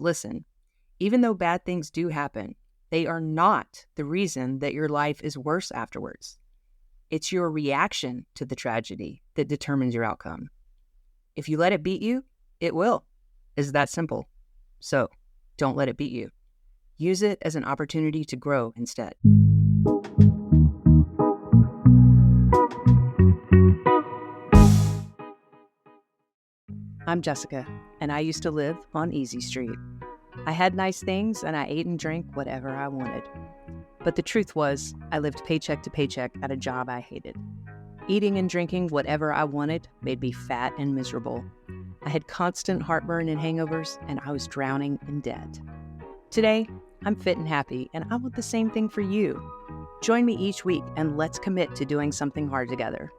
Listen, even though bad things do happen, they are not the reason that your life is worse afterwards. It's your reaction to the tragedy that determines your outcome. If you let it beat you, it will. It's that simple. So don't let it beat you. Use it as an opportunity to grow instead. I'm Jessica, and I used to live on Easy Street. I had nice things, and I ate and drank whatever I wanted. But the truth was, I lived paycheck to paycheck at a job I hated. Eating and drinking whatever I wanted made me fat and miserable. I had constant heartburn and hangovers, and I was drowning in debt. Today, I'm fit and happy, and I want the same thing for you. Join me each week, and let's commit to doing something hard together.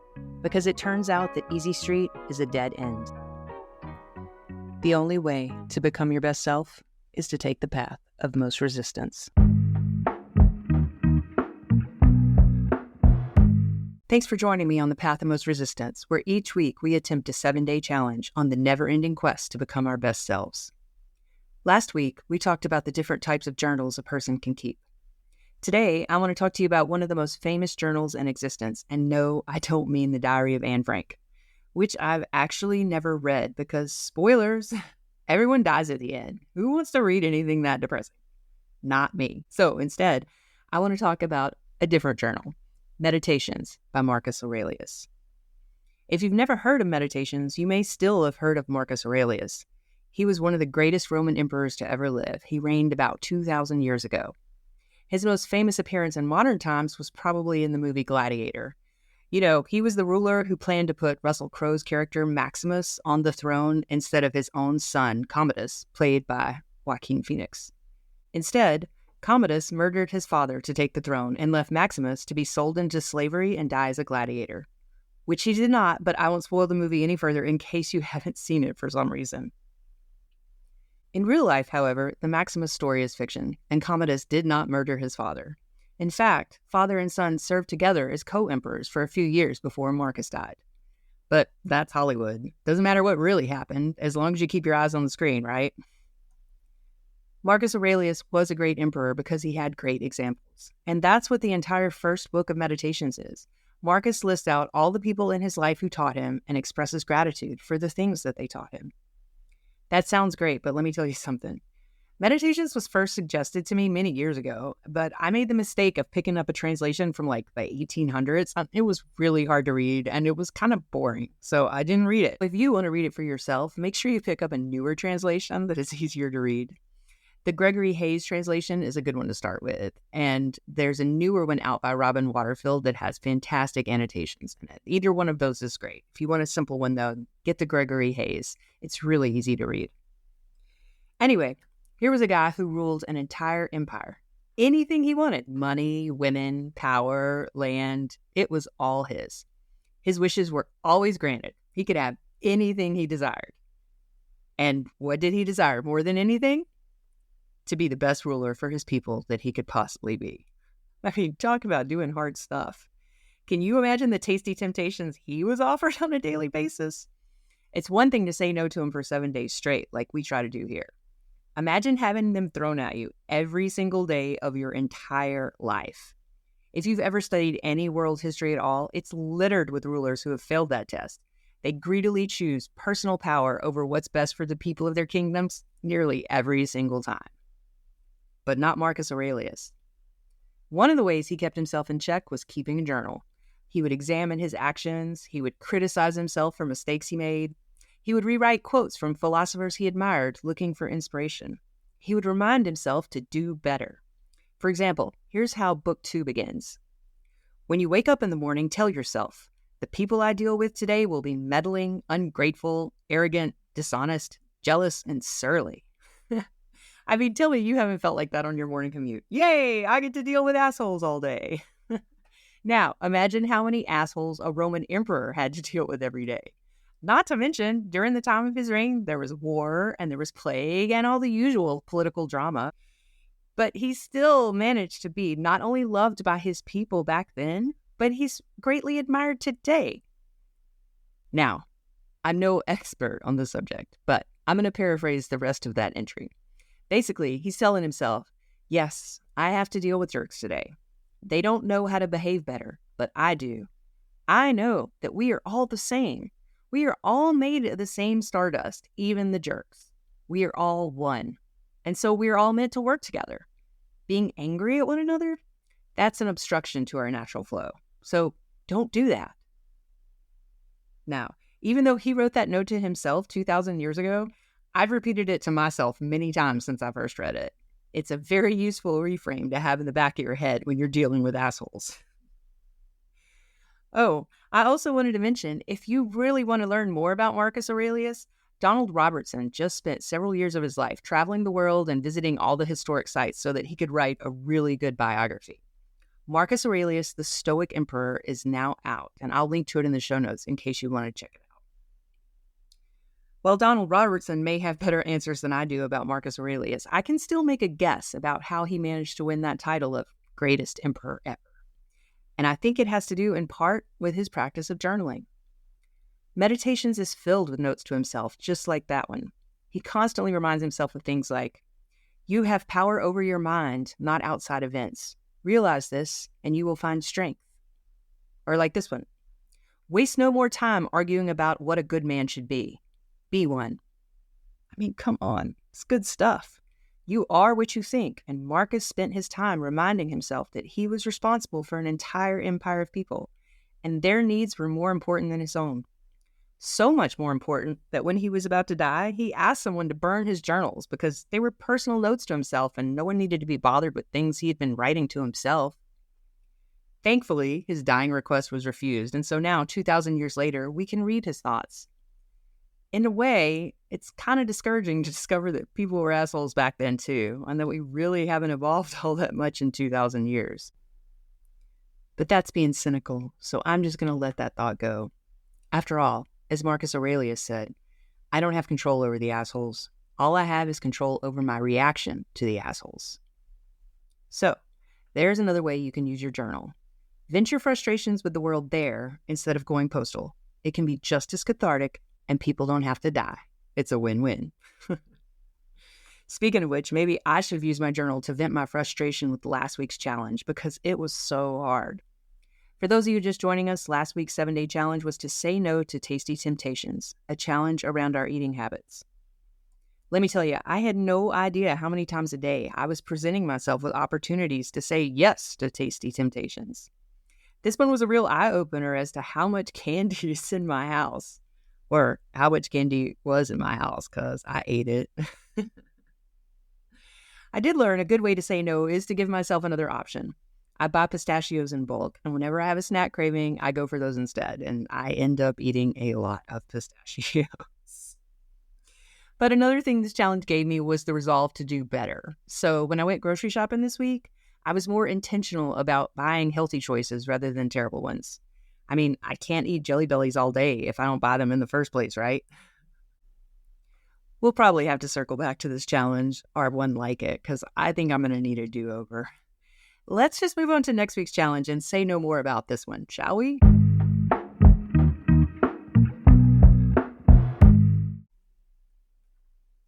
Because it turns out that Easy Street is a dead end. The only way to become your best self is to take the path of most resistance. Thanks for joining me on the Path of Most Resistance, where each week we attempt a 7-day challenge on the never-ending quest to become our best selves. Last week, we talked about the different types of journals a person can keep. Today, I want to talk to you about one of the most famous journals in existence, and no, I don't mean the Diary of Anne Frank, which I've actually never read because, spoilers, everyone dies at the end. Who wants to read anything that depressing? Not me. So instead, I want to talk about a different journal, Meditations by Marcus Aurelius. If you've never heard of Meditations, you may still have heard of Marcus Aurelius. He was one of the greatest Roman emperors to ever live. He reigned about 2,000 years ago. His most famous appearance in modern times was probably in the movie Gladiator. You know, he was the ruler who planned to put Russell Crowe's character Maximus on the throne instead of his own son, Commodus, played by Joaquin Phoenix. Instead, Commodus murdered his father to take the throne and left Maximus to be sold into slavery and die as a gladiator. Which he did not, but I won't spoil the movie any further in case you haven't seen it for some reason. In real life, however, the Maximus story is fiction, and Commodus did not murder his father. In fact, father and son served together as co-emperors for a few years before Marcus died. But that's Hollywood. Doesn't matter what really happened, as long as you keep your eyes on the screen, right? Marcus Aurelius was a great emperor because he had great examples. And that's what the entire first book of Meditations is. Marcus lists out all the people in his life who taught him and expresses gratitude for the things that they taught him. That sounds great, but let me tell you something. Meditations was first suggested to me many years ago, but I made the mistake of picking up a translation from like the 1800s. It was really hard to read and it was kind of boring, so I didn't read it. If you want to read it for yourself, make sure you pick up a newer translation that is easier to read. The Gregory Hayes translation is a good one to start with, and there's a newer one out by Robin Waterfield that has fantastic annotations in it. Either one of those is great. If you want a simple one, though, get the Gregory Hayes. It's really easy to read. Anyway, here was a guy who ruled an entire empire. Anything he wanted, money, women, power, land, it was all his. His wishes were always granted. He could have anything he desired. And what did he desire more than anything? To be the best ruler for his people that he could possibly be. I mean, talk about doing hard stuff. Can you imagine the tasty temptations he was offered on a daily basis? It's one thing to say no to him for 7 days straight, like we try to do here. Imagine having them thrown at you every single day of your entire life. If you've ever studied any world history at all, it's littered with rulers who have failed that test. They greedily choose personal power over what's best for the people of their kingdoms nearly every single time. But not Marcus Aurelius. One of the ways he kept himself in check was keeping a journal. He would examine his actions. He would criticize himself for mistakes he made. He would rewrite quotes from philosophers he admired, looking for inspiration. He would remind himself to do better. For example, here's how Book 2 begins. When you wake up in the morning, tell yourself, the people I deal with today will be meddling, ungrateful, arrogant, dishonest, jealous, and surly. I mean, tell me you haven't felt like that on your morning commute. Yay, I get to deal with assholes all day. Now, imagine how many assholes a Roman emperor had to deal with every day. Not to mention, during the time of his reign, there was war and there was plague and all the usual political drama. But he still managed to be not only loved by his people back then, but he's greatly admired today. Now, I'm no expert on the subject, but I'm going to paraphrase the rest of that entry. Basically, he's telling himself, yes, I have to deal with jerks today. They don't know how to behave better, but I do. I know that we are all the same. We are all made of the same stardust, even the jerks. We are all one. And so we are all meant to work together. Being angry at one another, that's an obstruction to our natural flow. So don't do that. Now, even though he wrote that note to himself 2,000 years ago, I've repeated it to myself many times since I first read it. It's a very useful reframe to have in the back of your head when you're dealing with assholes. Oh, I also wanted to mention, if you really want to learn more about Marcus Aurelius, Donald Robertson just spent several years of his life traveling the world and visiting all the historic sites so that he could write a really good biography. Marcus Aurelius, the Stoic Emperor, is now out, and I'll link to it in the show notes in case you want to check it out. While Donald Robertson may have better answers than I do about Marcus Aurelius, I can still make a guess about how he managed to win that title of greatest emperor ever. And I think it has to do in part with his practice of journaling. Meditations is filled with notes to himself, just like that one. He constantly reminds himself of things like, you have power over your mind, not outside events. Realize this, and you will find strength. Or like this one, waste no more time arguing about what a good man should be. Be one. I mean, come on, it's good stuff. You are what you think, and Marcus spent his time reminding himself that he was responsible for an entire empire of people, and their needs were more important than his own. So much more important that when he was about to die, he asked someone to burn his journals because they were personal notes to himself and no one needed to be bothered with things he had been writing to himself. Thankfully, his dying request was refused, and so now, 2,000 years later, we can read his thoughts. In a way, it's kind of discouraging to discover that people were assholes back then too, and that we really haven't evolved all that much in 2,000 years. But that's being cynical, so I'm just going to let that thought go. After all, as Marcus Aurelius said, I don't have control over the assholes. All I have is control over my reaction to the assholes. So, there's another way you can use your journal. Vent your frustrations with the world there instead of going postal. It can be just as cathartic, and people don't have to die. It's a win-win. Speaking of which, maybe I should have used my journal to vent my frustration with last week's challenge because it was so hard. For those of you just joining us, last week's 7-day challenge was to say no to tasty temptations, a challenge around our eating habits. Let me tell you, I had no idea how many times a day I was presenting myself with opportunities to say yes to tasty temptations. This one was a real eye-opener as to how much candy is in my house, or how much candy was in my house, because I ate it. I did learn a good way to say no is to give myself another option. I buy pistachios in bulk, and whenever I have a snack craving, I go for those instead, and I end up eating a lot of pistachios. But another thing this challenge gave me was the resolve to do better. So when I went grocery shopping this week, I was more intentional about buying healthy choices rather than terrible ones. I mean, I can't eat Jelly Bellies all day if I don't buy them in the first place, right? We'll probably have to circle back to this challenge or one like it, because I think I'm going to need a do-over. Let's just move on to next week's challenge and say no more about this one, shall we?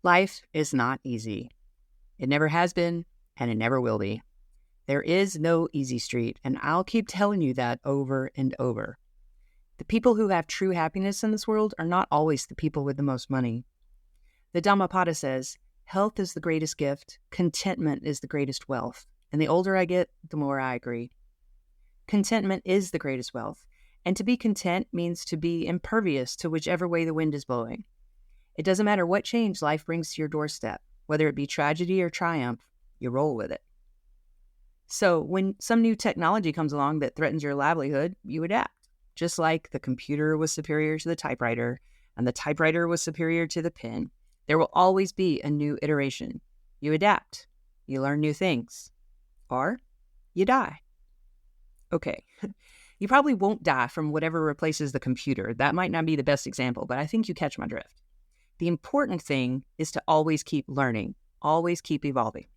Life is not easy. It never has been, and it never will be. There is no easy street, and I'll keep telling you that over and over. The people who have true happiness in this world are not always the people with the most money. The Dhammapada says, health is the greatest gift, contentment is the greatest wealth. And the older I get, the more I agree. Contentment is the greatest wealth, and to be content means to be impervious to whichever way the wind is blowing. It doesn't matter what change life brings to your doorstep, whether it be tragedy or triumph, you roll with it. So when some new technology comes along that threatens your livelihood, you adapt. Just like the computer was superior to the typewriter, and the typewriter was superior to the pen, there will always be a new iteration. You adapt. You learn new things. Or you die. Okay, you probably won't die from whatever replaces the computer. That might not be the best example, but I think you catch my drift. The important thing is to always keep learning, always keep evolving.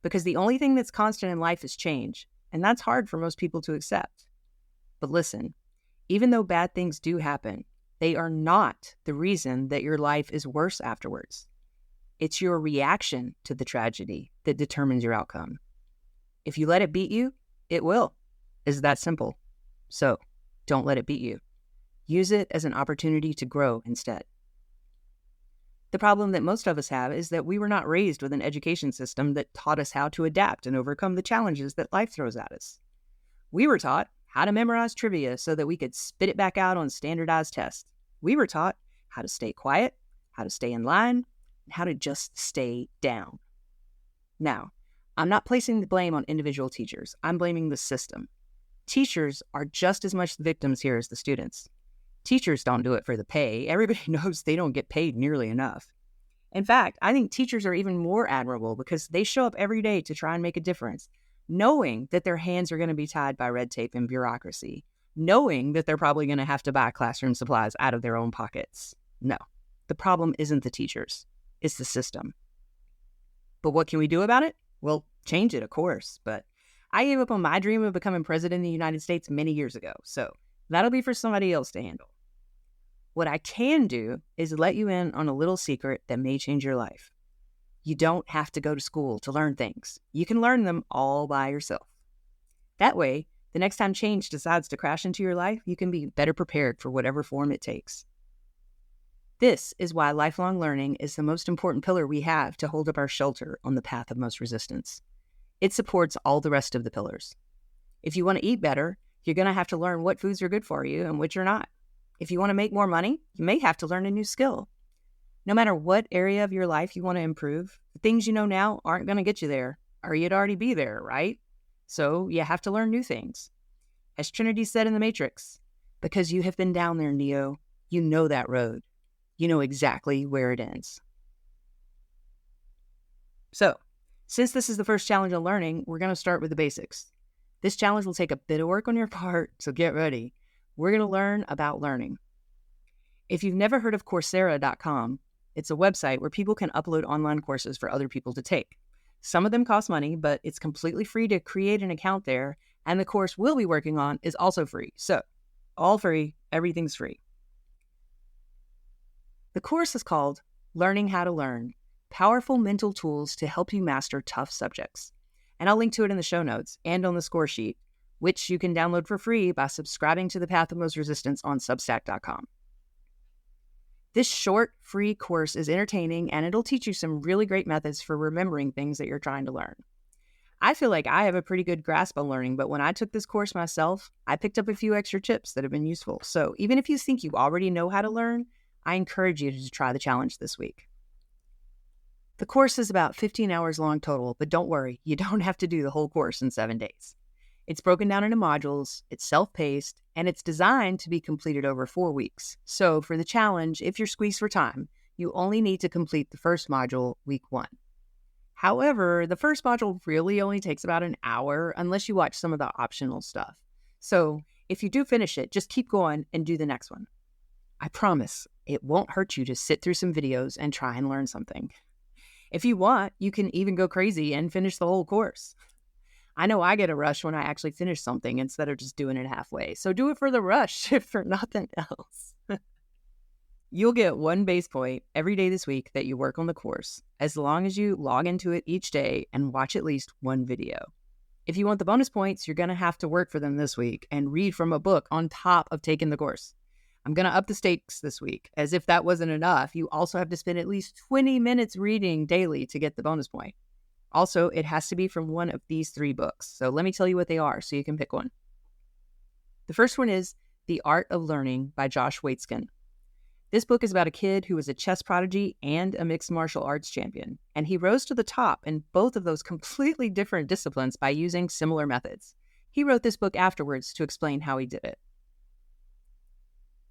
Because the only thing that's constant in life is change, and that's hard for most people to accept. But listen, even though bad things do happen, they are not the reason that your life is worse afterwards. It's your reaction to the tragedy that determines your outcome. If you let it beat you, it will. It's that simple. So don't let it beat you. Use it as an opportunity to grow instead. The problem that most of us have is that we were not raised with an education system that taught us how to adapt and overcome the challenges that life throws at us. We were taught how to memorize trivia so that we could spit it back out on standardized tests. We were taught how to stay quiet, how to stay in line, and how to just stay down. Now, I'm not placing the blame on individual teachers. I'm blaming the system. Teachers are just as much the victims here as the students. Teachers don't do it for the pay. Everybody knows they don't get paid nearly enough. In fact, I think teachers are even more admirable because they show up every day to try and make a difference, knowing that their hands are going to be tied by red tape and bureaucracy, knowing that they're probably going to have to buy classroom supplies out of their own pockets. No, the problem isn't the teachers. It's the system. But what can we do about it? Well, change it, of course. But I gave up on my dream of becoming president of the United States many years ago, so that'll be for somebody else to handle. What I can do is let you in on a little secret that may change your life. You don't have to go to school to learn things. You can learn them all by yourself. That way, the next time change decides to crash into your life, you can be better prepared for whatever form it takes. This is why lifelong learning is the most important pillar we have to hold up our shelter on the path of most resistance. It supports all the rest of the pillars. If you want to eat better, you're going to have to learn what foods are good for you and which are not. If you want to make more money, you may have to learn a new skill. No matter what area of your life you want to improve, the things you know now aren't going to get you there, or you'd already be there, right? So you have to learn new things. As Trinity said in The Matrix, because you have been down there, Neo, you know that road. You know exactly where it ends. So, since this is the first challenge on learning, we're going to start with the basics. This challenge will take a bit of work on your part, so get ready. We're going to learn about learning. If you've never heard of Coursera.com, it's a website where people can upload online courses for other people to take. Some of them cost money, but it's completely free to create an account there, and the course we'll be working on is also free. So, all free, everything's free. The course is called Learning How to Learn, Powerful Mental Tools to Help You Master Tough Subjects. And I'll link to it in the show notes and on the score sheet, which you can download for free by subscribing to the Path of Most Resistance on Substack.com. This short, free course is entertaining, and it'll teach you some really great methods for remembering things that you're trying to learn. I feel like I have a pretty good grasp on learning, but when I took this course myself, I picked up a few extra tips that have been useful. So even if you think you already know how to learn, I encourage you to try the challenge this week. The course is about 15 hours long total, but don't worry, you don't have to do the whole course in 7 days. It's broken down into modules, it's self-paced, and it's designed to be completed over 4 weeks. So for the challenge, if you're squeezed for time, you only need to complete the first module week 1. However, the first module really only takes about an hour unless you watch some of the optional stuff. So if you do finish it, just keep going and do the next one. I promise it won't hurt you to sit through some videos and try and learn something. If you want, you can even go crazy and finish the whole course. I know I get a rush when I actually finish something instead of just doing it halfway. So do it for the rush, if for nothing else. You'll get 1 base point every day this week that you work on the course, as long as you log into it each day and watch at least 1 video. If you want the bonus points, you're going to have to work for them this week and read from a book on top of taking the course. I'm going to up the stakes this week. As if that wasn't enough, you also have to spend at least 20 minutes reading daily to get the bonus point. Also, it has to be from one of these 3 books. So let me tell you what they are so you can pick one. The first one is The Art of Learning by Josh Waitzkin. This book is about a kid who was a chess prodigy and a mixed martial arts champion, and he rose to the top in both of those completely different disciplines by using similar methods. He wrote this book afterwards to explain how he did it.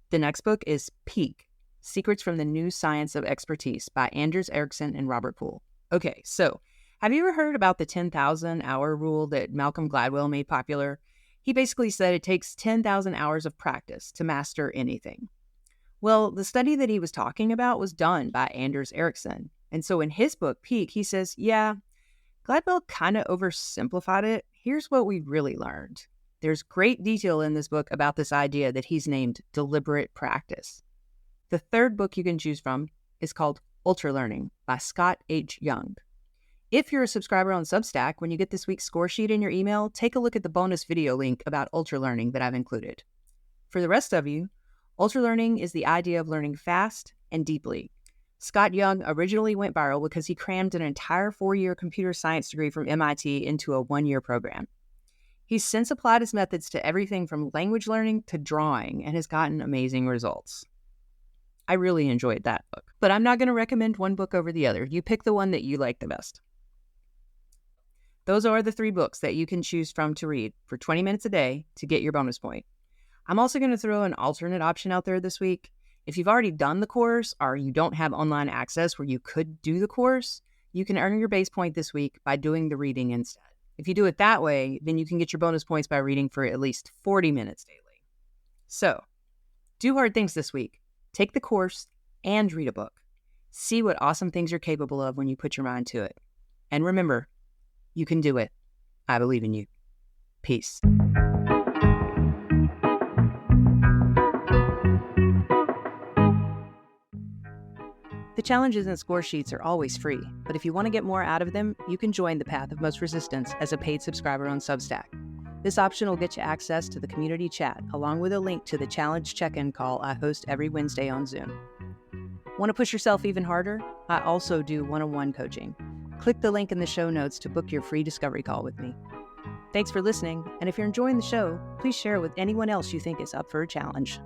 The next book is Peak: Secrets from the New Science of Expertise by Anders Ericsson and Robert Poole. Okay, so have you ever heard about the 10,000 hour rule that Malcolm Gladwell made popular? He basically said it takes 10,000 hours of practice to master anything. Well, the study that he was talking about was done by Anders Ericsson. And so in his book, Peak, he says, yeah, Gladwell kind of oversimplified it. Here's what we really learned. There's great detail in this book about this idea that he's named deliberate practice. The third book you can choose from is called Ultra Learning by Scott H. Young. If you're a subscriber on Substack, when you get this week's score sheet in your email, take a look at the bonus video link about Ultra Learning that I've included. For the rest of you, Ultra Learning is the idea of learning fast and deeply. Scott Young originally went viral because he crammed an entire 4-year computer science degree from MIT into a 1-year program. He's since applied his methods to everything from language learning to drawing and has gotten amazing results. I really enjoyed that book, but I'm not going to recommend one book over the other. You pick the one that you like the best. Those are the 3 books that you can choose from to read for 20 minutes a day to get your bonus point. I'm also going to throw an alternate option out there this week. If you've already done the course or you don't have online access where you could do the course, you can earn your base point this week by doing the reading instead. If you do it that way, then you can get your bonus points by reading for at least 40 minutes daily. So, do hard things this week. Take the course and read a book. See what awesome things you're capable of when you put your mind to it. And remember, you can do it. I believe in you. Peace. The challenges and score sheets are always free, but if you want to get more out of them, you can join the Path of Most Resistance as a paid subscriber on Substack. This option will get you access to the community chat, along with a link to the challenge check-in call I host every Wednesday on Zoom. Want to push yourself even harder? I also do one-on-one coaching. Click the link in the show notes to book your free discovery call with me. Thanks for listening, and if you're enjoying the show, please share it with anyone else you think is up for a challenge.